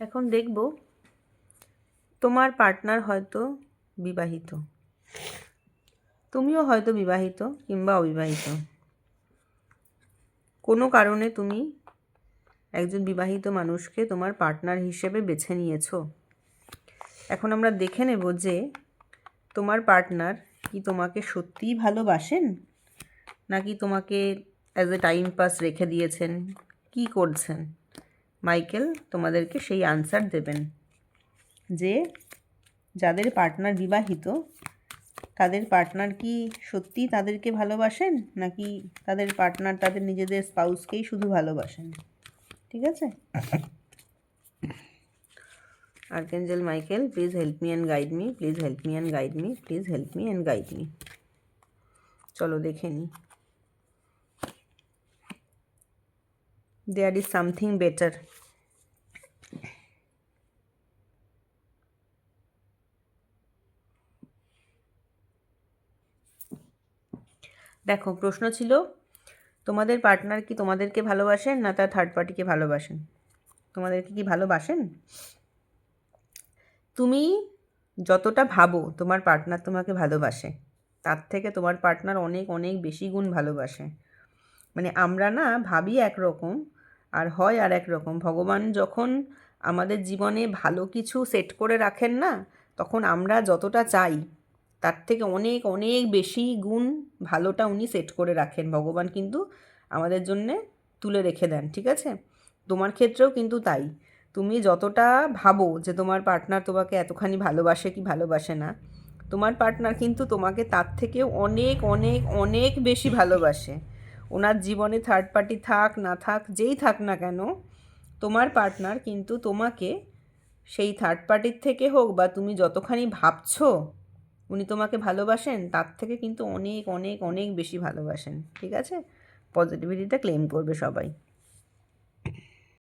এখন দেখব তোমার পার্টনার হয়তো বিবাহিত, তুমিও হয়তো বিবাহিত কিংবা অবিবাহিত। কোনো কারণে তুমি একজন বিবাহিত মানুষকে তোমার পার্টনার হিসেবে বেছে নিয়েছো। এখন আমরা দেখে নেব যে তোমার পার্টনার কি তোমাকে সত্যিই ভালোবাসেন, নাকি তোমাকে অ্যাজ এ টাইম পাস রেখে দিয়েছেন, কি করছেন। মাইকেল তোমাদেরকে সেই আনসার দেবেন যে যাদের পার্টনার বিবাহিত তাদের পার্টনার কি সত্যিই তাদেরকে ভালোবাসেন, নাকি তাদের পার্টনার তাদের নিজেদের স্পাউসকেই শুধু ভালোবাসেন। ঠিক আছে? Archangel Michael, please help me and guide me, please help me and guide me, please help me and guide me. চলো দেখে নিই। There is something better. দেখো, প্রশ্ন ছিল তোমাদের পার্টনার কি তোমাদেরকে ভালোবাসেন না তার থার্ড পার্টিকে ভালোবাসেন। তোমাদেরকে কি ভালোবাসেন? তুমি যতটা ভাবো তোমার পার্টনার তোমাকে ভালোবাসে, তার থেকে তোমার পার্টনার অনেক অনেক বেশি গুণ ভালোবাসে। মানে আমরা না ভাবি একরকম আর হয় আর এক রকম। ভগবান যখন আমাদের জীবনে ভালো কিছু সেট করে রাখেন না, তখন আমরা যতটা চাই তার থেকে অনেক অনেক বেশি গুণ ভালোটা উনি সেট করে রাখেন। ভগবান কিন্তু আমাদের জন্যে তুলে রেখে দেন। ঠিক আছে? তোমার ক্ষেত্রেও কিন্তু তাই। তুমি যতটা ভাবো যে তোমার পার্টনার তোমাকে এতখানি ভালোবাসে কি ভালোবাসে না, তোমার পার্টনার কিন্তু তোমাকে তার থেকেও অনেক অনেক অনেক বেশি ভালোবাসে। ওনার জীবনে থার্ড পার্টি থাক না থাক, যেই থাক না কেন, তোমার পার্টনার কিন্তু তোমাকে সেই থার্ড পার্টির থেকে হোক বা তুমি যতখানি ভাবছো উনি তোমাকে ভালোবাসেন, তার থেকে কিন্তু অনেক অনেক অনেক বেশি ভালোবাসেন। ঠিক আছে? পজিটিভিটিটা ক্লেম করবে সবাই।